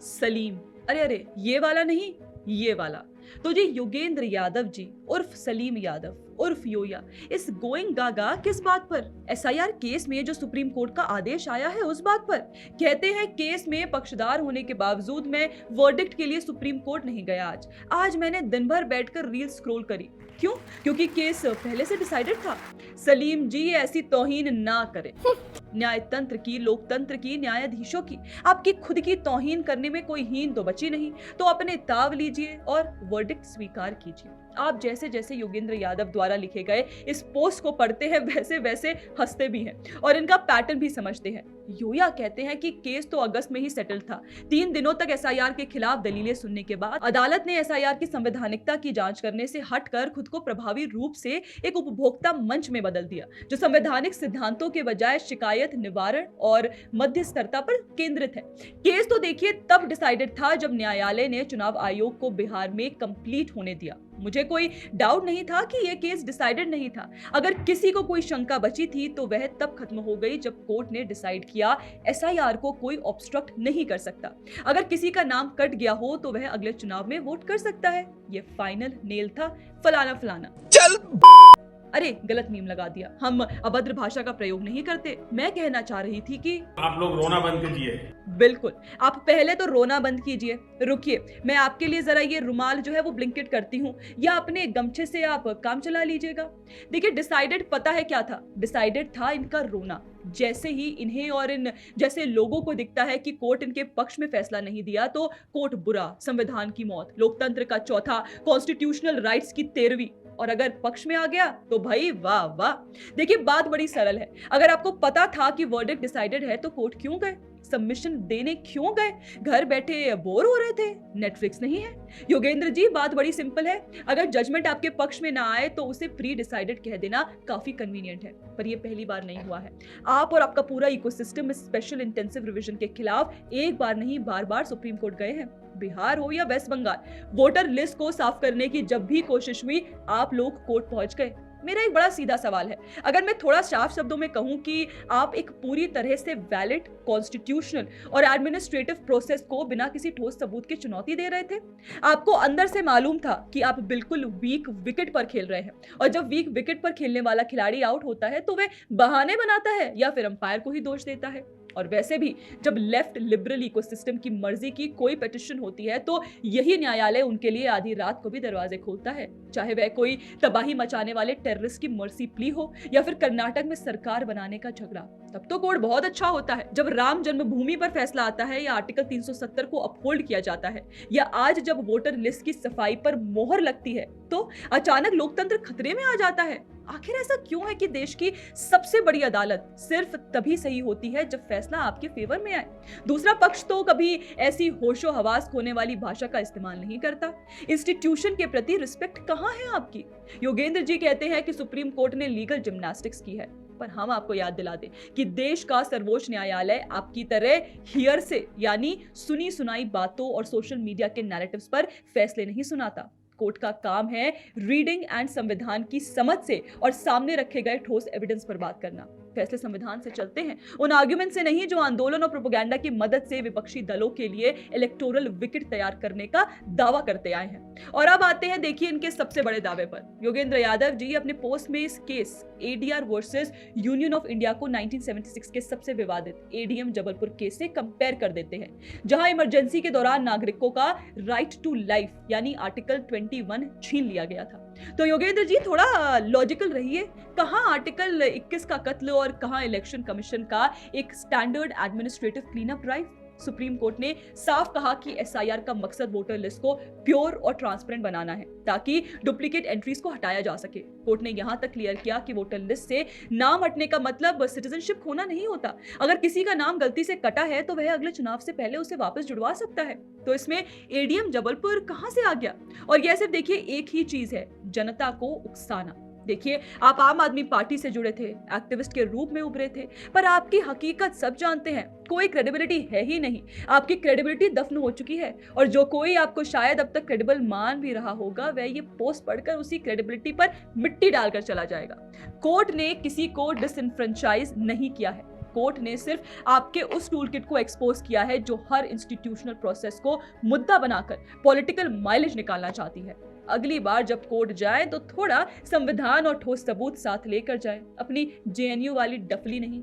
सलीम। अरे अरे, ये वाला नहीं, ये वाला। तो जी योगेंद्र यादव जी उर्फ सलीम यादव उर्फ योया इस गोइंग गागा किस बात पर? एसआईआर केस में जो सुप्रीम कोर्ट का आदेश आया है उस बात पर। कहते हैं केस में पक्षधार होने के बावजूद मैं वर्डिक्ट के लिए सुप्रीम कोर्ट नहीं गया। आज मैंने दिन भर बैठकर रील स्क्रॉल करी। क्यों? क्योंकि केस पहले से डिसाइडेड था। सलीम जी ऐसी तौहीन ना करें। न्यायतंत्र की, लोकतंत्र की, न्यायाधीशों की आपकी खुद की तौहीन करने में कोई हीन तो बची नहीं। तो अपने ताव लीजिए और वर्डिक्ट स्वीकार कीजिए। आप जैसे जैसे योगेंद्र यादव द्वारा लिखे गए इस पोस्ट को पढ़ते हैं वैसे वैसे हंसते भी हैं और इनका पैटर्न भी समझते हैं। योया कहते हैं कि केस तो अगस्त में ही सेटल था। 3 दिनों तक एसआईआर के खिलाफ दलीलें सुनने के बाद अदालत ने एसआईआर की संवैधानिकता की जांच करने से हटकर खुद को प्रभावी रूप से एक उपभोक्ता मंच में बदल दिया, जो संवैधानिक सिद्धांतों के बजाय शिकायत निवारण और मध्यस्थता पर केंद्रित है। केस तो देखिए तब डिसाइडेड था जब न्यायालय ने चुनाव आयोग को बिहार में कंप्लीट होने दिया। मुझे कोई डाउट नहीं था कि यह केस डिसाइडेड नहीं था। अगर किसी को कोई शंका बची थी तो वह तब खत्म हो गई जब कोर्ट ने डिसाइड किया एसआईआर को कोई ऑब्स्ट्रक्ट नहीं कर सकता। अगर किसी का नाम कट गया हो तो वह अगले चुनाव में वोट कर सकता है। यह फाइनल नेल था, फलाना फलाना। चल अरे गलत मीम लगा दिया। हम अभद्र भाषा का प्रयोग नहीं करते। मैं कहना चाह रही थी कि आप लोग रोना बंद कीजिए। बिल्कुल, आप पहले तो रोना बंद कीजिए। रुकिए, मैं आपके लिए जरा ये रुमाल जो है वो ब्लिंकेट करती हूँ, या अपने गमछे से आप काम चला लीजिएगा। देखिए डिसाइडेड पता है क्या था? डिसाइडेड था इनका रोना। जैसे ही इन्हें और इन जैसे लोगों को दिखता है कि कोर्ट इनके पक्ष में फैसला नहीं दिया तो कोर्ट बुरा, संविधान की मौत, लोकतंत्र का चौथा, कॉन्स्टिट्यूशनल राइट्स की 13वीं, और अगर पक्ष में आ गया तो भाई वाह वाह। देखिए बात बड़ी सरल है। अगर आपको पता था कि वर्डिक्ट डिसाइडेड है तो कोर्ट क्यों गए? सबमिशन देने क्यों गए? घर बैठे बोर हो रहे थे? नेटफ्लिक्स नहीं है? योगेंद्र जी बात बड़ी सिंपल है। अगर जजमेंट आपके पक्ष में ना आए तो उसे प्री डिसाइडेड कह देना काफी कन्वीनियंट है, पर यह पहली बार नहीं हुआ है। आप और आपका पूरा इकोसिस्टम इस स्पेशल इंटेंसिव रिवीजन के खिलाफ एक बार नहीं बार बार सुप्रीम कोर्ट गए हैं। बिहार हो या वेस्ट बंगाल, वोटर लिस्ट को साफ करने की जब भी कोशिश हुई आप लोग कोर्ट पहुंच गए। मेरा एक बड़ा सीधा सवाल है, अगर मैं थोड़ा साफ शब्दों में कहूं कि आप एक पूरी तरह से वैलिड, कॉन्स्टिट्यूशनल और एडमिनिस्ट्रेटिव प्रोसेस को बिना किसी ठोस सबूत की चुनौती दे रहे थे। आपको अंदर से मालूम था कि आप बिल्कुल वीक विकेट पर खेल रहे हैं, और जब वीक विकेट पर खेलने वाला खिलाड़ी आउट होता है तो वह बहाने बनाता है या फिर अंपायर को ही दोष देता है। और वैसे भी जब लेफ्ट लिबरल इकोसिस्टम की मर्जी की कोई पिटीशन होती है तो यही न्यायालय उनके लिए आधी रात को भी दरवाजे खोलता है, चाहे वह कोई तबाही मचाने वाले टेररिस्ट की मर्सी प्ली हो या फिर कर्नाटक में सरकार बनाने का झगड़ा। तब तो कोर्ट बहुत अच्छा होता है। जब राम जन्मभूमि पर फैसला आता है, या आर्टिकल 370 को अपहोल्ड किया जाता है, या आज जब वोटर लिस्ट की सफाई पर मोहर लगती है, तो अचानक लोकतंत्र खतरे में आ जाता है। आखिर ऐसा क्यों है कि देश की सबसे बड़ी अदालत सिर्फ तभी सही होती है जब फैसला आपके फेवर में आए? दूसरा पक्ष तो कभी ऐसी होशो हवास खोने वाली भाषा का इस्तेमाल नहीं करता। इंस्टीट्यूशन के प्रति रिस्पेक्ट कहां है आपकी? योगेंद्र जी कहते हैं कि सुप्रीम कोर्ट ने लीगल जिम्नास्टिक्स की है, पर हम आपको याद दिला दें कि देश का सर्वोच्च न्यायालय आपकी तरह हियर से यानी सुनी सुनाई बातों और सोशल मीडिया के नैरेटिव्स पर फैसले नहीं सुनाता। कोर्ट का काम है रीडिंग एंड संविधान की समझ से और सामने रखे गए ठोस एविडेंस पर बात करना। फैसले संविधान से चलते हैं, उन आर्ग्यूमेंट से नहीं जो आंदोलन और प्रोपेगेंडा की मदद से विपक्षी दलों के लिए इलेक्टोरल विकेट तैयार करने का दावा करते आए हैं। और अब आते हैं देखिए इनके सबसे बड़े दावे पर। योगेंद्र यादव जी अपने पोस्ट में इस case ADR versus union of India को 1976 के सबसे विवादित एडीएम जबलपुर केस से कंपेयर कर देते हैं, जहां इमरजेंसी के दौरान नागरिकों का राइट टू लाइफ यानी आर्टिकल 21 छीन लिया गया था। तो योगेंद्र जी थोड़ा लॉजिकल रहिए। कहां आर्टिकल 21 का कत्ल और कहां इलेक्शन कमीशन का एक standard administrative cleanup drive? Supreme court ने साफ कहा कि एसआईआर का मकसद वोटर लिस्ट को प्योर और ट्रांसपेरेंट बनाना है ताकि डुप्लीकेट एंट्रीज को हटाया जा सके। कोर्ट ने यहां तक क्लियर किया कि वोटर लिस्ट से नाम हटने का मतलब सिटीजनशिप खोना नहीं होता। अगर किसी का नाम गलती से कटा है तो वह अगले चुनाव से पहले उसे वापस जुड़वा सकता है। तो इसमें एडीएम जबलपुर कहां से आ गया? और यह सिर्फ देखिए एक ही चीज है, जनता को उकसाना। देखिए आप आम आदमी पार्टी से जुड़े थे, एक्टिविस्ट के रूप में उभरे थे, पर आपकी हकीकत सब जानते हैं, कोई क्रेडिबिलिटी है ही नहीं। आपकी क्रेडिबिलिटी दफन हो चुकी है, और जो कोई आपको शायद अब तक क्रेडिबल मान भी रहा होगा वह ये पोस्ट पढ़कर उसी क्रेडिबिलिटी पर मिट्टी डालकर चला जाएगा। कोर्ट ने किसी को डिसइनफ्रेंचाइज नहीं किया है, कोर्ट ने सिर्फ आपके उस टूल किट को एक्सपोज किया है जो हर इंस्टीट्यूशनल प्रोसेस को मुद्दा बनाकर पॉलिटिकल माइलेज निकालना चाहती है। अगली बार जब कोर्ट जाए तो थोड़ा संविधान और ठोस सबूत साथ लेकर जाए, अपनी जेएनयू वाली डफली नहीं।